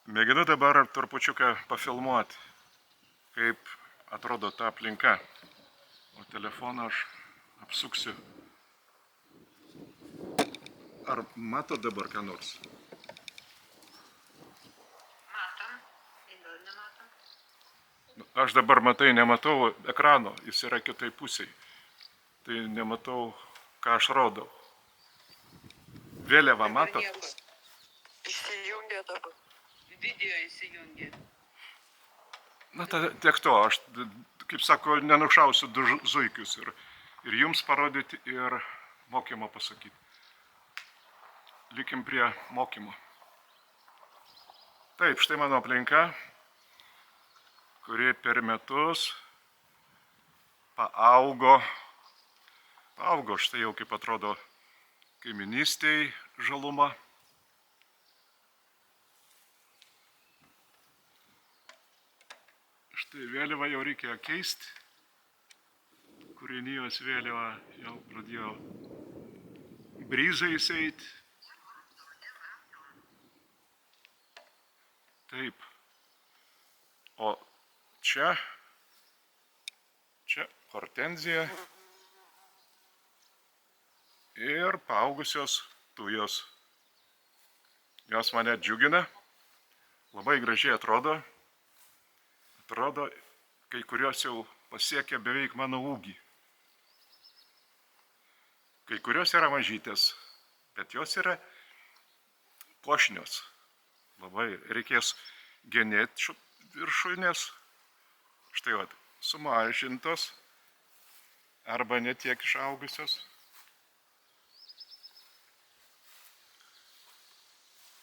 Mėginu dabar trupučiuką pafilmuoti, kaip atrodo ta aplinka. O telefoną aš apsuksiu. Ar mato dabar ką nors? Matom. Kodėl nematom? Aš dabar nematau ekrano, jis yra kitai pusiai. Tai nematau, ką aš rodau. Vėliavą matot? Įsijungė dabar. Video įsijungė. Na, tiek to, aš, kaip sako, nenušausiu du zuikius ir jums parodyti, ir mokymo pasakyti. Likim prie mokymo. Taip, štai mano aplinka, kuri per metus paaugo, štai jau kaip atrodo kaiminystėj žaluma. Štai vėliavą jau reikėjo keisti. Kūrinijos vėliava jau pradėjo bryzais eiti. Taip. O čia hortenzija ir paaugusios tujos. Jos mane džiugina, labai gražiai atrodo. Atrodo, kai kurios jau pasiekia beveik mano ūgį. Kai kurios yra mažytės, bet jos yra puošnios. Labai reikės genėti viršūnės. Štai vat, sumažintos arba netiek išaugusios.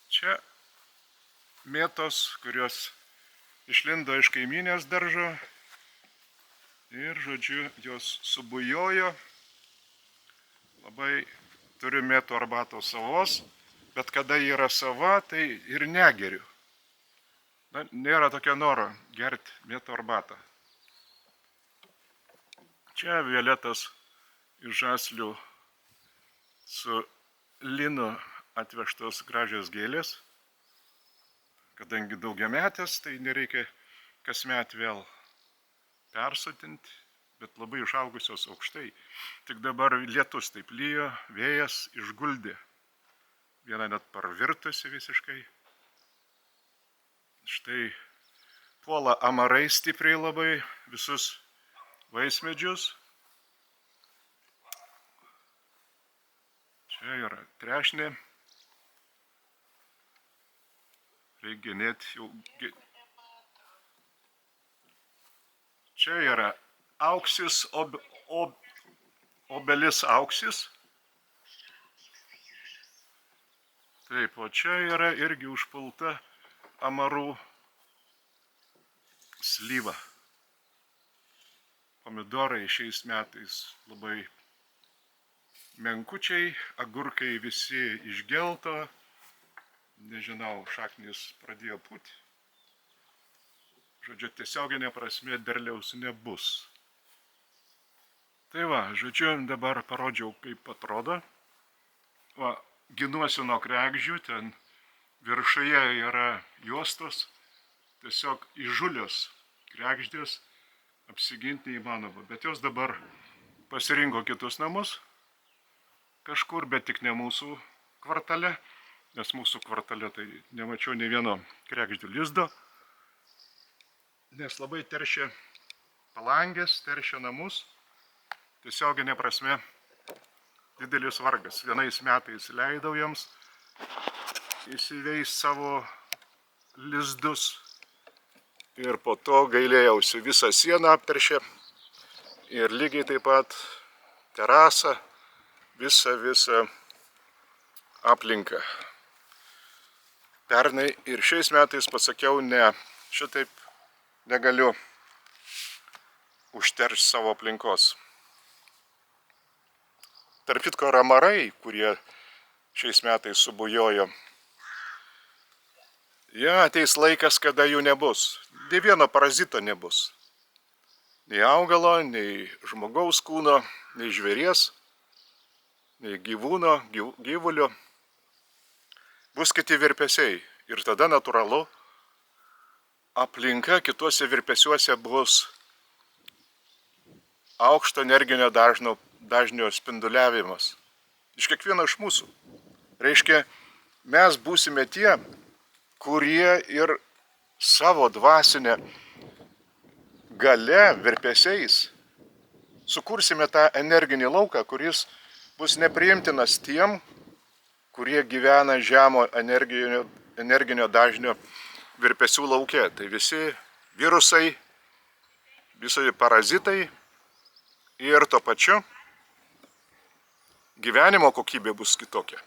Čia mėtos, kurios išlindo iš kaimynės daržo ir, žodžiu, jos subujojo. Labai turiu mėtų arbatos savos, bet kada ji yra sava, tai ir negeriu. Na, nėra tokio noro gerti mėtų arbatą. Čia violetas iš žaslių su linu atvežtos gražios gėlės. Kadangi daugiametės, tai nereikia kasmet vėl persotinti, bet labai išaugusios aukštai. Tik dabar lietus taip lyjo, vėjas išguldė. Viena net parvirtusi visiškai. Štai puola amarai stipriai labai visus vaismedžius. Čia yra trešnė. Reikia genėti jau. Čia yra auksis, obelis auksis. Taip, o čia yra irgi užpulta amarų slyva. Pomidorai šiais metais labai menkučiai, agurkai visi išgelto. Nežinau, šaknis pradėjo pūti. Žodžiu, tiesioginė prasme derliaus nebus. Tai va, žodžiu, dabar parodžiau, kaip atrodo. Va, ginuosi nuo kregždžių, ten viršuje yra juostos, tiesiog įžulios kregždės, apsiginti neįmanoma. Bet jos dabar pasirinko kitus namus, kažkur, bet tik ne mūsų kvartale. Nes mūsų kvartale tai nemačiau nei vieno kregždžių lizdo, nes labai teršia palangės, teršia namus, tiesioginė prasme didelis vargas. Vienais metais leidau jiems įsiveis savo lizdus ir po to gailėjausi, visą sieną apteršė ir lygiai taip pat terasą, visą aplinką. Pernai ir šiais metais pasakiau, ne, šitaip negaliu užteršti savo aplinkos. Tarp kitko amarai, kurie šiais metais subujojo, ateis laikas, kada jų nebus. Nei vieno parazito nebus. Nei augalo, nei žmogaus kūno, nei žvėries, nei gyvulio. Bus kiti virpesiai ir tada natūralu aplinka kituose virpesiuose bus aukšto energinio dažnio spinduliavimas. Iš kiekvieno iš mūsų. Reiškia, mes būsime tie, kurie ir savo dvasinę gale, virpesiais, sukursime tą energinį lauką, kuris bus nepriimtinas tiem, kurie gyvena žemo energinio dažnio virpesių lauke. Tai visi virusai, visi parazitai ir tuo pačiu gyvenimo kokybė bus kitokia.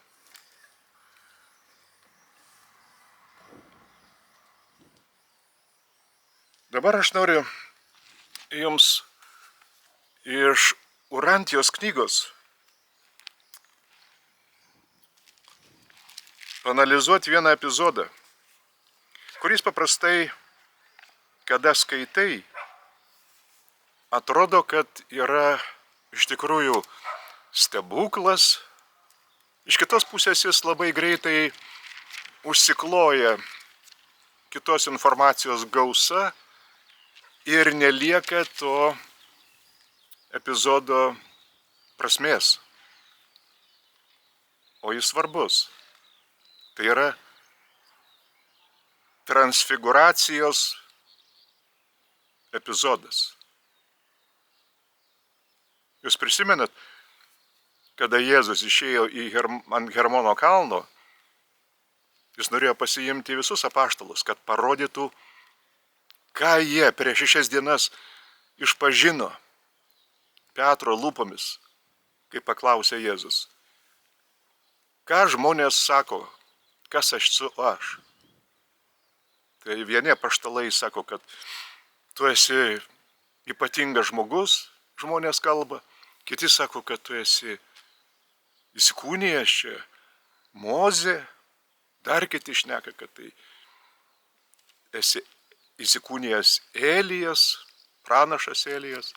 Dabar aš noriu jums iš Urantijos knygos analizuoti vieną epizodą, kuris paprastai, kada skaitai, atrodo, kad yra iš tikrųjų stebuklas. Iš kitos pusės jis labai greitai užsikloja kitos informacijos gausa ir nelieka to epizodo prasmės. O jis svarbus. Tai yra transfiguracijos epizodas. Jūs prisimenat, kada Jėzus išėjo ant Hermono kalno, jis norėjo pasiimti visus apaštalus, kad parodytų, ką jie prieš 6 dienas išpažino Petro lūpomis, kai paklausė Jėzus. Ką žmonės sako, kas aš esu aš? Tai vieni apaštalai sako, kad tu esi ypatingas žmogus, žmonės kalba. Kiti sako, kad tu esi įsikūnijęs čia Mozė. Dar kiti šneka, kad tai esi įsikūnijęs Elijas, pranašas Elijas.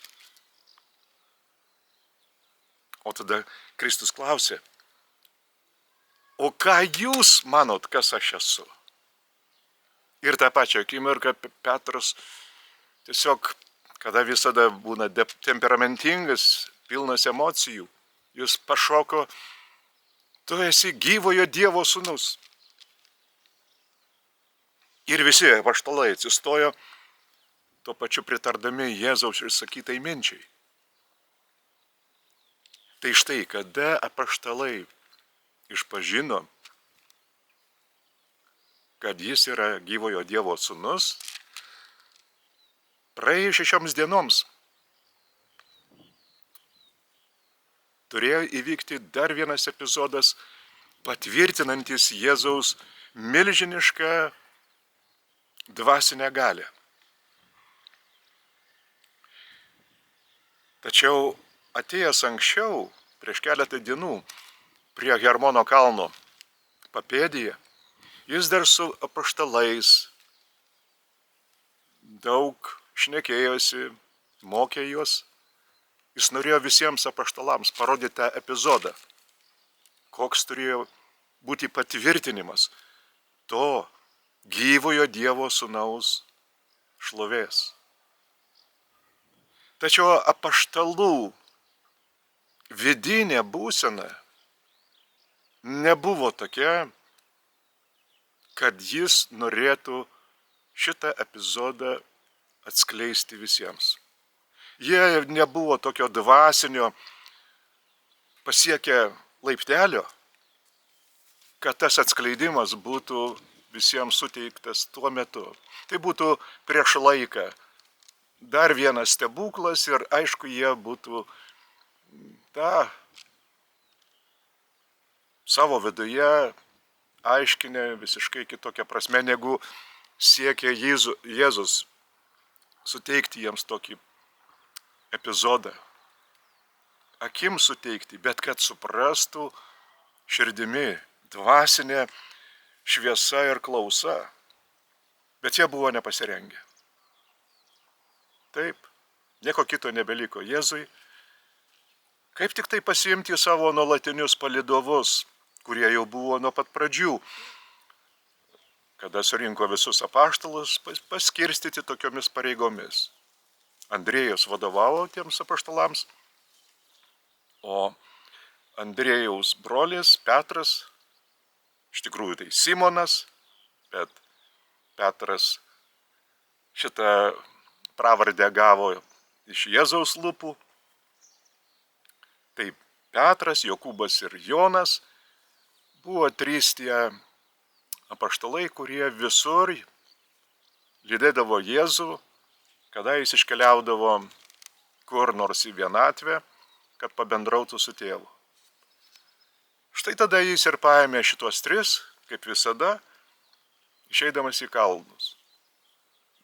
O tada Kristus klausė, o ką jūs manot, kas aš esu? Ir tą pačią akimirką Petras tiesiog, kada visada būna temperamentingas, pilnas emocijų, jis pašoko, tu esi gyvojo Dievo sūnus. Ir visi apaštalai atsistojo, tuo pačiu pritardami Jėzaus išsakytai minčiai. Tai štai, kada apaštalai išpažino, kad jis yra gyvojo Dievo sūnus, praėjus 6 dienoms turėjo įvykti dar vienas epizodas, patvirtinantis Jėzaus milžinišką dvasinę galią. Tačiau atėjęs anksčiau, prieš keletą dienų, prie Hermono kalno papėdėje, jis dar su apaštalais daug šnekėjosi, mokė juos. Jis norėjo visiems apaštalams parodyti tą epizodą, koks turėjo būti patvirtinimas to gyvojo Dievo sūnaus šlovės. Tačiau apaštalų vidinė būsena nebuvo tokia, kad jis norėtų šitą epizodą atskleisti visiems. Jie nebuvo tokio dvasinio pasiekę laiptelio, kad tas atskleidimas būtų visiems suteiktas tuo metu. Tai būtų prieš laiką dar vienas stebuklas ir aišku, jie būtų tą savo viduje aiškinę visiškai kitokią prasme, negu siekė Jėzus suteikti jiems tokį epizodą. Akim suteikti, bet kad suprastų širdimi dvasinė šviesa ir klausa. Bet jie buvo nepasirengę. Taip, nieko kito nebeliko Jėzui. Kaip tik tai pasiimti savo nuolatinius palydovus, kurie jau buvo nuo pat pradžių, kada surinko visus apaštalus paskirstyti tokiomis pareigomis. Andriejus vadovavo tiems apaštalams, o Andriejaus brolis Petras, iš tikrųjų tai Simonas, bet Petras šitą pravardę gavo iš Jėzaus lūpų. Tai Petras, Jokūbas ir Jonas buvo 3 tie apaštalai, kurie visur lydėdavo Jėzų, kada jis iškeliaudavo kur nors į vienatvę, kad pabendrautų su tėvu. Štai tada jis ir paėmė šitos 3, kaip visada, išeidamas į kalnus.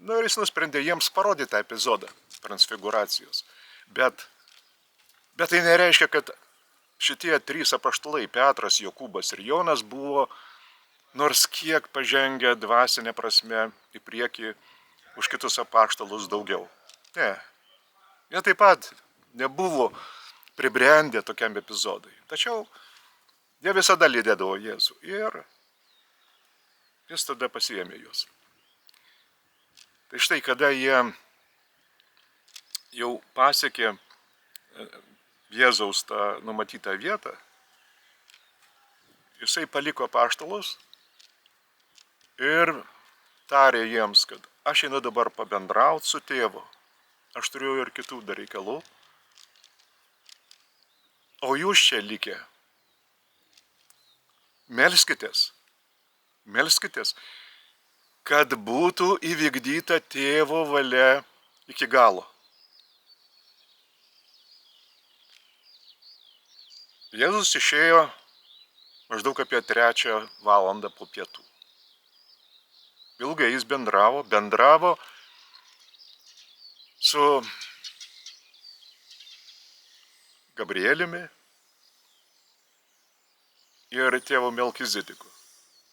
Ir jis nusprendė jiems parodyti tą epizodą transfiguracijos. Bet tai nereiškia, kad šitie 3 apaštalai, Petras, Jokūbas ir Jonas, buvo nors kiek pažengę dvasinė prasme į priekį už kitus apaštalus daugiau. Ne. Jie taip pat nebuvo pribrendę tokiam epizodui. Tačiau jie visada lydėdavo Jėzų ir jis tada pasiėmė juos. Tai štai, kada jie jau pasiekė Jėzaus tą numatytą vietą, jisai paliko apaštalus ir tarė jiems, kad aš einu dabar pabendrauti su tėvu, aš turiu ir kitų dar reikalų, o jūs čia likę, melskitės, kad būtų įvykdyta tėvo valia iki galo. Jėzus išėjo maždaug apie 3 valandą po pietų. Ilgai jis bendravo su Gabrieliumi ir tėvu Melkizedeku.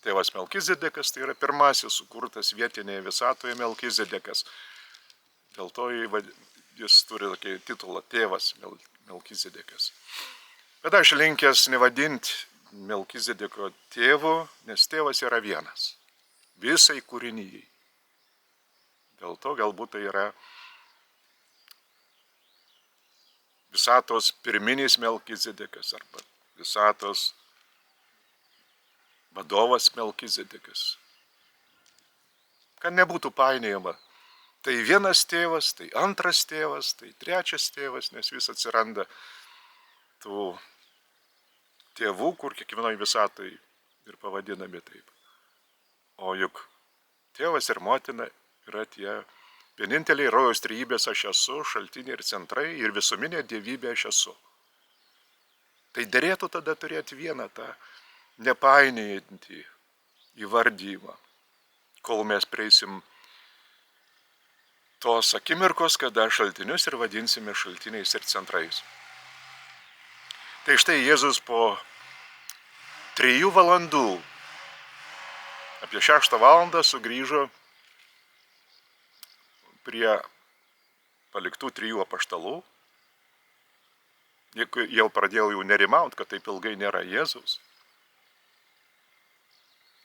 Tėvas Melkizedekas tai yra pirmasis sukurtas vietinėje visatoje Melkizedekas. Dėl to jis turi tokį titulą tėvas Melkizedekas. Bet aš linkęs nevadinti Melkizedeko tėvu, nes tėvas yra vienas. Visai kūrinijai. Dėl to galbūt tai yra visatos pirminis Melkizedekas arba visatos vadovas Melkizedekas. Kad nebūtų painiojama. Tai vienas tėvas, tai antras tėvas, tai trečias tėvas, nes vis atsiranda tų tėvų, kur kiekvienoje visatoje ir pavadinami taip. O juk tėvas ir motina yra tie vieninteliai rojaus trejybės aš esu, šaltiniai ir centrai ir visuminė dievybė aš esu. Tai derėtų tada turėti vieną tą nepainiojantį įvardyjimą, kol mes prieisim tos akimirkos, kada šaltinius ir vadinsime šaltiniais ir centrais. Tai štai Jėzus po 3 valandų, apie 6 valandą sugrįžo prie paliktų 3 apaštalų. Jau pradėjau jau nerimauti, kad taip ilgai nėra Jėzus.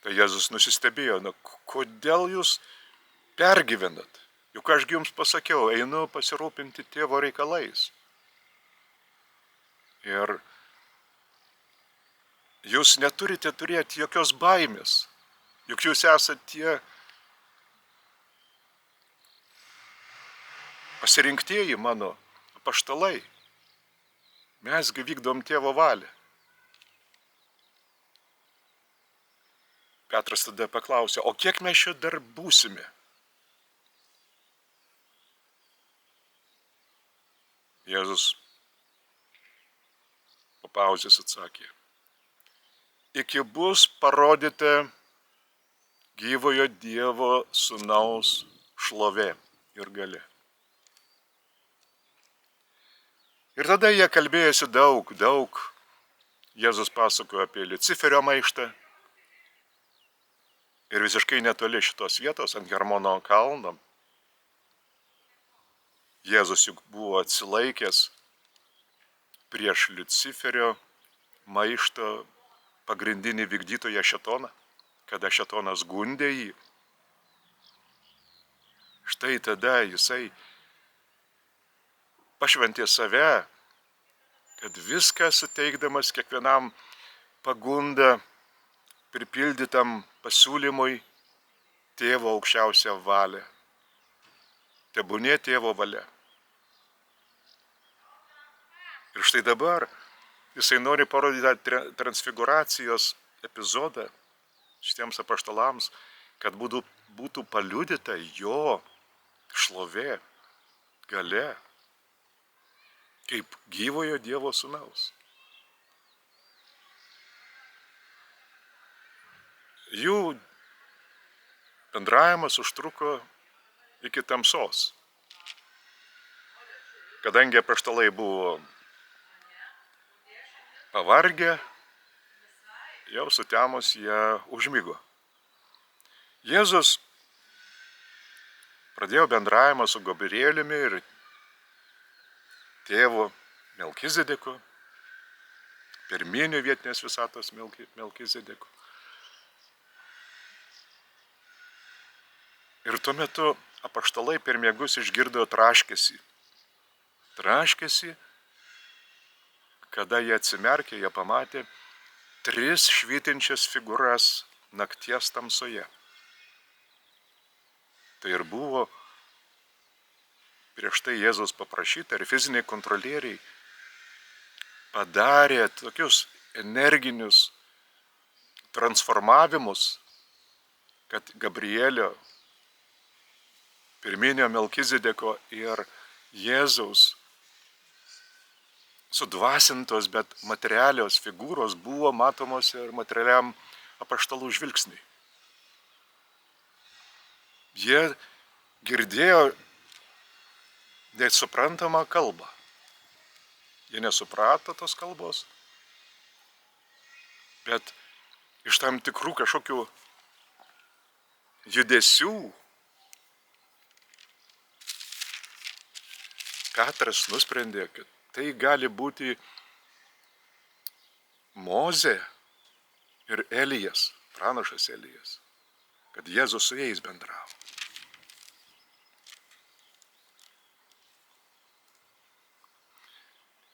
Tai Jėzus nusistebėjo, kodėl jūs pergyvenat? Juk ašgi jums pasakiau, einu pasirūpinti tėvo reikalais. Ir jūs neturite turėti jokios baimės, juk jūs esate tie pasirinktieji mano apaštalai. Mesgi vykdom tėvo valią. Petras tada paklausė, o kiek mes čia dar būsime? Jėzus po pauzės atsakė, iki bus parodyta gyvojo Dievo sūnaus šlovė ir galia. Ir tada jie kalbėjosi daug. Jėzus pasakojo apie Liuciferio maištą. Ir visiškai netoli šitos vietos, ant Hermono kalno, Jėzus juk buvo atsilaikęs prieš Liuciferio maišto pagrindinį vykdytoją šėtoną, kada šėtonas gundė jį, štai tada jisai pašventė save, kad viską suteikdamas kiekvienam pagundą pripildytam pasiūlymui tėvo aukščiausią valią. Tebūnie tėvo valia. Ir štai dabar jisai nori parodyti tą transfiguracijos epizodą šitiems apaštalams, kad būtų paliudyta jo šlovė, galia, kaip gyvojo Dievo sūnaus. Jų bendravimas užtruko iki tamsos, kadangi apaštalai buvo pavargę, jau sutemus jie užmigo. Jėzus pradėjo bendravimą su Gabrieliumi ir tėvu Melkizedeku, pirminiu vietinės visatos Melkizedeku. Ir tuo metu apaštalai per miegus išgirdo traškesį. Traškesį, kada jie atsimerkė, jie pamatė 3 švytinčias figūras nakties tamsoje. Tai ir buvo prieš tai Jėzaus paprašyta, ir fiziniai kontrolieriai padarė tokius energinius transformavimus, kad Gabrielio, pirminio Melkizedeko ir Jėzaus sudvasintos, bet materialios figūros buvo matomos ir materialiam apaštalų žvilgsniui. Jie girdėjo nesuprantamą kalbą. Jie nesuprato tos kalbos, bet iš tam tikrų kažkokių judesių Petras nusprendė, kad tai gali būti Mozė ir Elijas, pranašas Elijas, kad Jėzus su jais bendravo.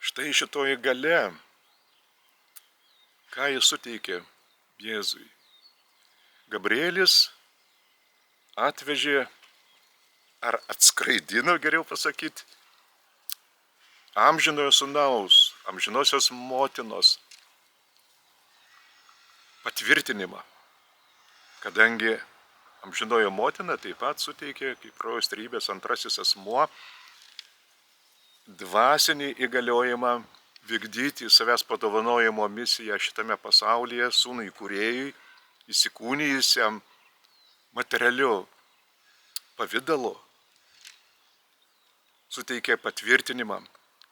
Štai šitoji galia, ką jis suteikė Jėzui. Gabrielis atvežė, ar atskraidino, geriau pasakyti, amžinojo sūnaus, amžinosios motinos patvirtinimą, kadangi amžinojo motina taip pat suteikė, kaip rojaus trejybės antrasis asmuo, dvasinį įgaliojimą vykdyti savęs padovanojimo misiją šitame pasaulyje sūnui kūrėjui, įsikūnijusiam materialiu pavidalu, suteikė patvirtinimą,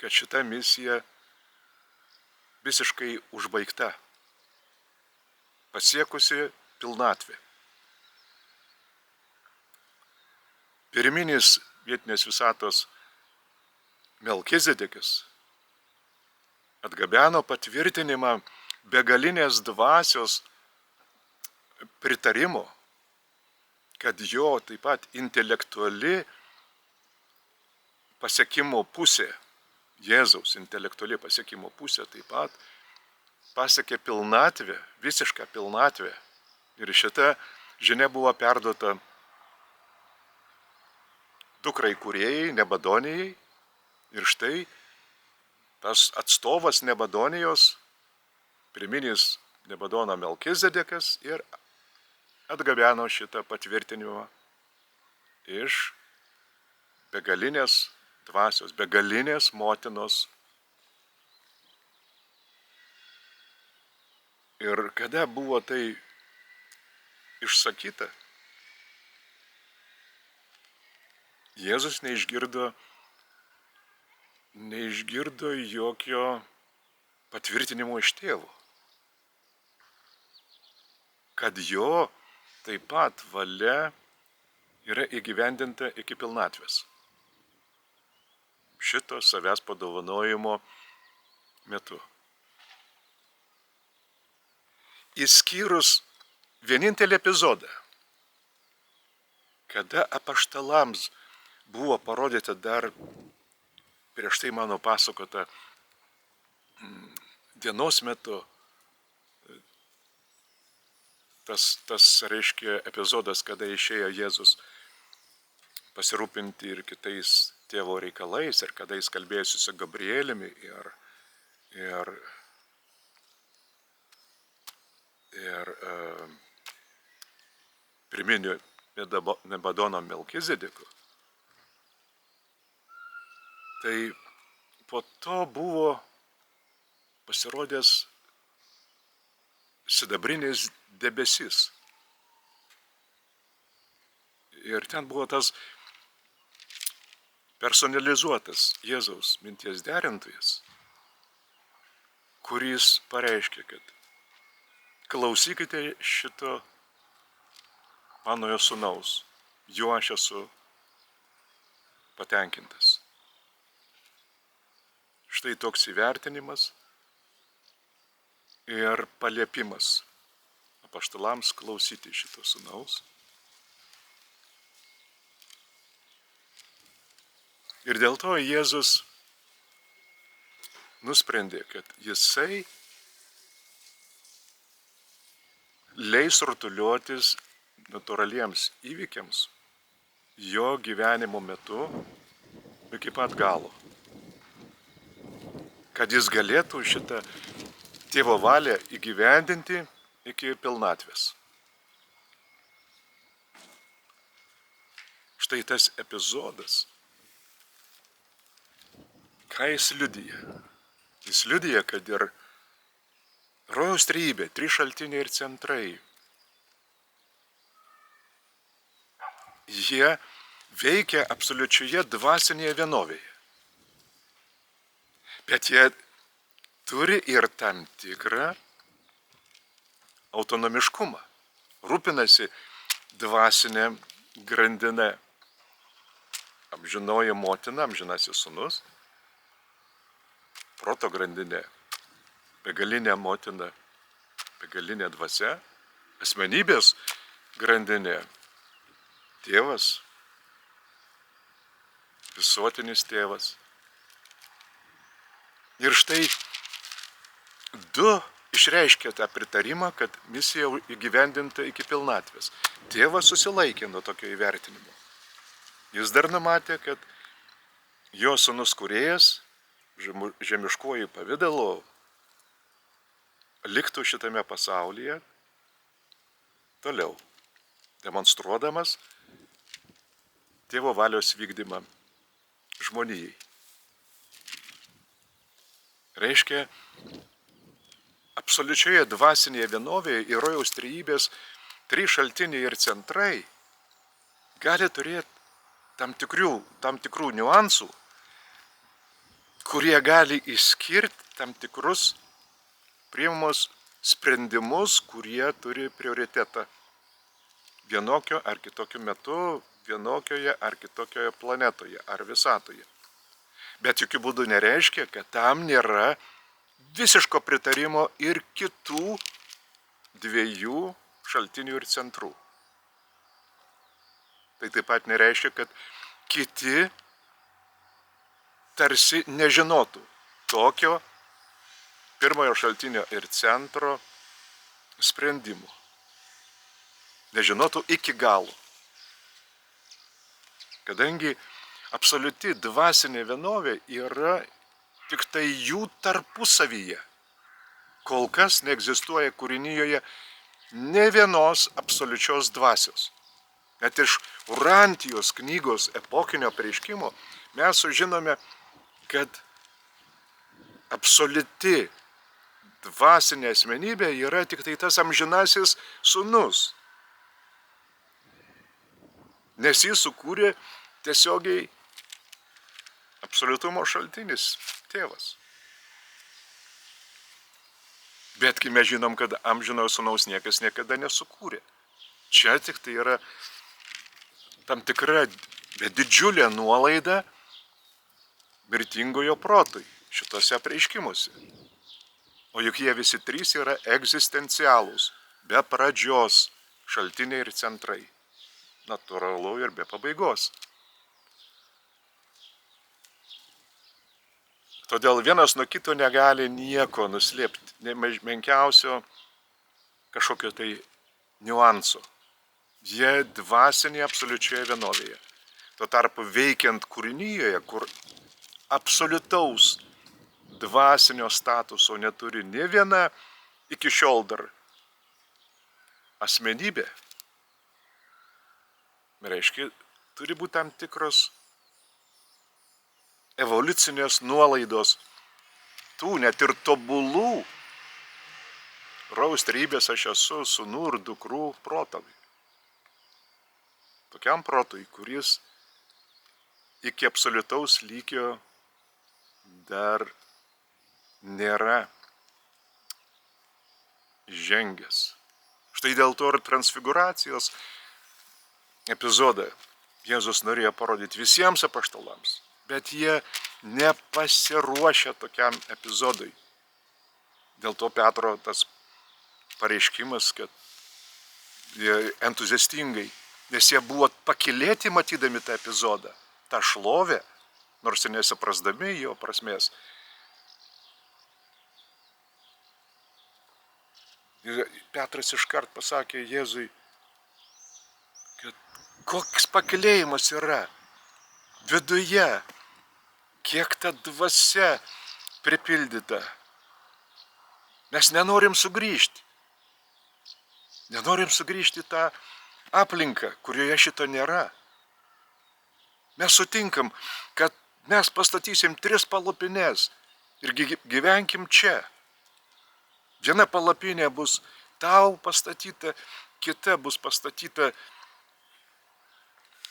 kad šita misija visiškai užbaigta, pasiekusi pilnatvė. Pirminis vietinės visatos Melkizedekas atgabeno patvirtinimą begalinės dvasios pritarimo, kad jo taip pat intelektuali pasiekimo pusė, Jėzaus intelektuali pasiekimo pusė taip pat pasiekė pilnatvę, visišką pilnatvę. Ir šita žinia buvo perduota dukrai kūrėjai, Nebadonijai. Ir štai tas atstovas Nebadonijos, pirminis Nebadono Melkizedekas, ir atgabeno šitą patvirtinimą iš begalinės dvasios, begalinės motinos. Ir kada buvo tai išsakyta, Jėzus neišgirdo jokio patvirtinimo iš tėvo, kad jo taip pat valia yra įgyvendinta iki pilnatvės. Šito savęs padovanojimo metu. Išskyrus vienintelį epizodą, kada apaštalams buvo parodyta dar prieš tai mano pasakota dienos metu, tas reiškia epizodas, kada išėjo Jėzus pasirūpinti ir kitais tėvo reikalais, ir kada jis kalbėjosi su Gabrieliumi ir priminė Nebadono Melkizedeku. Tai po to buvo pasirodęs sidabrinis debesis. Ir ten buvo tas personalizuotas Jėzaus minties derintojas, kuris pareiškė, kad klausykite šito manojo sūnaus, juo aš esu patenkintas. Štai toks įvertinimas ir paliepimas apaštalams klausyti šito sūnaus. Ir dėl to Jėzus nusprendė, kad jisai leis rutuliotis natūraliems įvykiams jo gyvenimo metu iki pat galo. Kad jis galėtų šitą tėvo valią įgyvendinti iki pilnatvės. Štai tas epizodas, ką jis liudija? Jis liudija, kad ir rojaus trejybė, trys šaltiniai ir centrai, jie veikia absoliučioje dvasinėje vienovėje. Bet jie turi ir tam tikrą autonomiškumą. Rūpinasi dvasinė grandinė. Amžinoji motina, amžinasis sūnus, proto grandinė, begalinė motina, begalinė dvasia, asmenybės grandinė, tėvas, visuotinis tėvas. Ir štai du išreiškė tą pritarimą, kad misija įgyvendinta iki pilnatvės. Tėvas susilaikė nuo tokio įvertinimo. Jis dar numatė, kad jo sūnus kūrėjas žemiškuoju pavidalu liktų šitame pasaulyje toliau, demonstruodamas tėvo valios vykdymą žmonijai. Reiškia, absoliučioje dvasinėje vienovėje ir rojaus trejybės trys šaltiniai ir centrai gali turėti tam tikrų niuansų, kurie gali išskirti tam tikrus priimamus sprendimus, kurie turi prioritetą vienokio ar kitokio metu, vienokioje ar kitokioje planetoje ar visatoje. Bet jokių būdų nereiškia, kad tam nėra visiško pritarimo ir kitų dviejų šaltinių ir centrų. Tai taip pat nereiškia, kad kiti tarsi nežinotų tokio pirmojo šaltinio ir centro sprendimo. Nežinotų iki galo. Kadangi absoliuti dvasinė vienovė yra tik tai jų tarpusavyje. Kol kas neegzistuoja kūrinijoje ne vienos absoliučios dvasios. Net iš Urantijos knygos epokinio apreiškimo mes sužinome, kad absoliuti dvasinė asmenybė yra tik tai tas amžinasis sūnus. Nes jis sukūrė tiesiogiai absoliutumo šaltinis tėvas. Betgi mes žinom, kad amžinojo sūnaus niekas niekada nesukūrė. Čia tik tai yra tam tikra didžiulė nuolaida mirtingojo protui šitose apreiškimuose. O juk jie visi trys yra egzistencialūs, be pradžios, šaltiniai ir centrai. Natūralu ir be pabaigos. Todėl vienas nuo kito negali nieko nuslėpti, ne menkiausio kažkokio tai niuanso. Jie dvasinė absoliučioje vienovėje. Tuo tarpu veikiant kūrinyje, kur absoliutaus dvasinio statuso neturi ne viena iki šiol dar asmenybė, reiškia, turi būti tam tikros evoliucinės nuolaidos tų net ir tobulų raus trybės aš esu sūnų ir dukrų protui. Tokiam protui, kuris iki absoliutaus lygio dar nėra žengęs. Štai dėl to ir transfiguracijos epizodą Jėzus norėjo parodyti visiems apaštalams, bet jie nepasiruošę tokiam epizodui. Dėl to Petro tas pareiškimas, kad jie entuziastingai, nes jie buvo pakylėti matydami tą epizodą, tą šlovę, nors ir nesuprasdami jo prasmės. Ir Petras iškart pasakė Jėzui, kad koks pakylėjimas yra viduje, kiek ta dvasia pripildyta. Mes nenorim sugrįžti. Nenorim sugrįžti į tą aplinką, kurioje šito nėra. Mes sutinkam, kad mes pastatysim 3 palapines ir gyvenkim čia. Viena palapinė bus tau pastatyta, kita bus pastatyta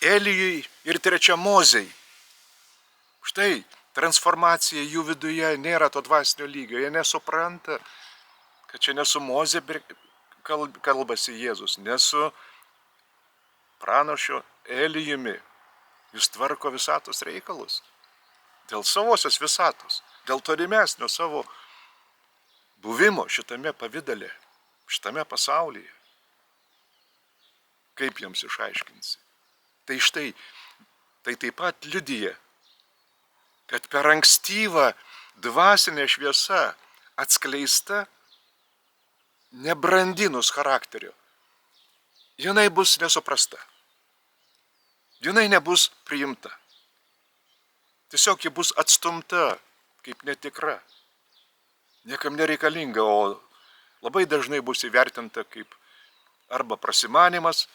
Elijui ir 3 Mozei. Štai transformacija jų viduje nėra to dvasinio lygio. Jie nesupranta, kad čia ne su Moze kalbasi Jėzus, ne su pranašu Elijumi. Jis tvarko visatos reikalus. Dėl savosios visatos, dėl tolimesnio savo buvimo šitame pavidale, šitame pasaulyje. Kaip jiems išaiškinsi? Tai štai, tai taip pat liudija, kad per ankstyvą dvasinę šviesą atskleista nebrandinus charakterio, jinai bus nesuprasta. Jinai nebus priimta. Tiesiog ji bus atstumta kaip netikra. Niekam nereikalinga, o labai dažnai bus įvertinta kaip arba prasimanimas,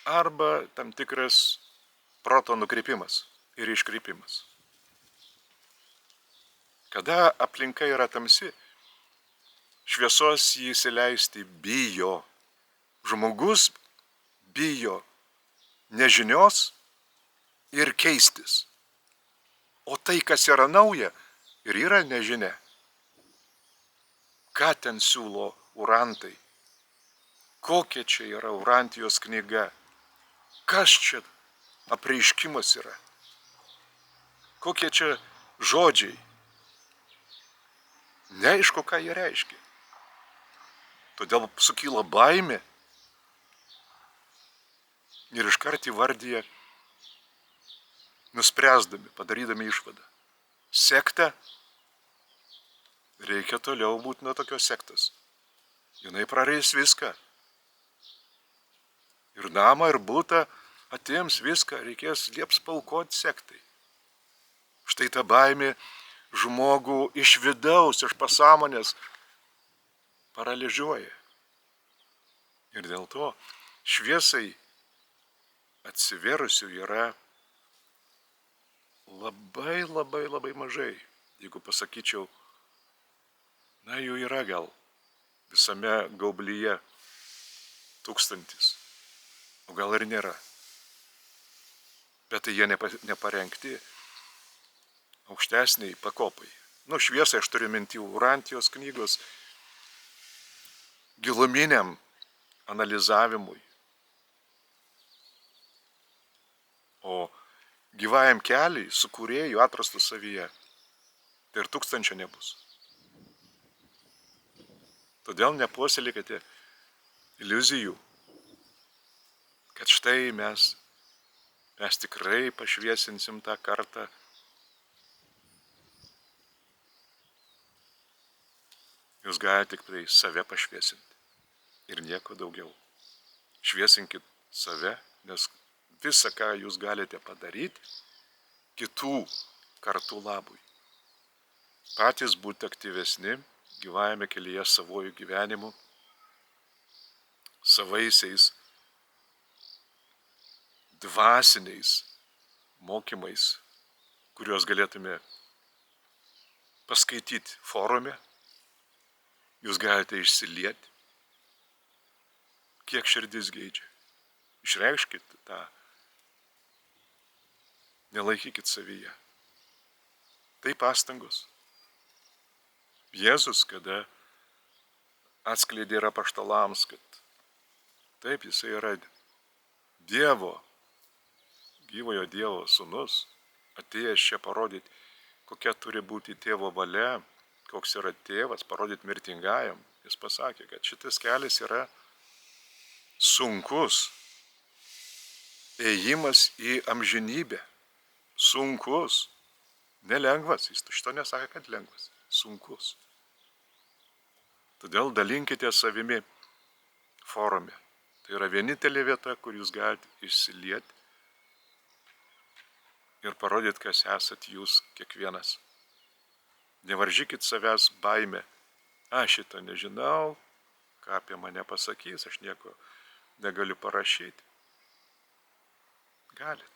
arba tam tikras proto nukreipimas ir iškreipimas. Kada aplinka yra tamsi, šviesos jį įsileisti bijo. Žmogus bijo nežinios ir keistis. O tai, kas yra nauja, ir yra nežinia. Ką ten siūlo urantai? Kokia čia yra Urantijos knyga? Kas čia apreiškimas yra? Kokie čia žodžiai? Neaišku, ką jie reiškia. Todėl sukyla baimė ir iškart įvardyja, nuspręsdami, padarydami išvadą. Sekta, reikia toliau būti nuo tokios sektos. Jinai prareis viską. Ir namą, ir butą atims viską, reikės lieps paaukoti sektai. Štai ta baimė žmogų iš vidaus, iš pasąmonės paralyžiuoja. Ir dėl to šviesai atsivėrusių yra labai mažai. Jeigu pasakyčiau, na jų yra gal visame gaublyje 1000, o gal ir nėra. Bet tai jie neparengti aukštesniai pakopai. Šviesai aš turiu minty Urantijos knygos giluminiam analizavimui. O gyvajam keliui, su kūrėju atrastų savyje, tai ir 1000 nebus. Todėl nepuoselėkite iliuzijų, kad štai mes tikrai pašviesinsim tą kartą. Jūs galite tik tai save pašviesinti ir nieko daugiau. Šviesinkit save, nes visa, ką jūs galite padaryti, kitų kartų labui. Patys būti aktyvesni gyvajame kelyje savojų gyvenimu, savaisiais dvasiniais mokymais, kuriuos galėtume paskaityti forume. Jūs galite išsilieti, kiek širdis geidžia. Išreikškit tą, nelaikykit savyje. Tai pastangos. Jėzus, kada atskleidė ir apaštalams, kad taip, jisai yra Dievo, gyvojo Dievo sūnus, atėjęs čia parodyti, kokia turi būti tėvo valia, koks yra tėvas, parodyti mirtingajam. Jis pasakė, kad šitas kelias yra sunkus, ėjimas į amžinybę, sunkus, nelengvas. Jis šito nesakė, kad lengvas, sunkus. Todėl dalinkite savimi forume. Tai yra vienintelė vieta, kur jūs galite išsilieti ir parodyti, kas esat jūs kiekvienas. Nevaržykit savęs baime. Aš šito nežinau, ką apie mane pasakys, aš nieko negaliu parašyti. Galit.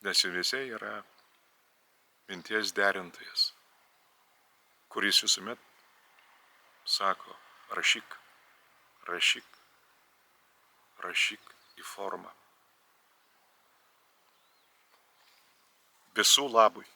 Nes jumise yra minties derintojas, kuris visuomet sako, rašyk, rašyk, rašyk į formą. Visų labui.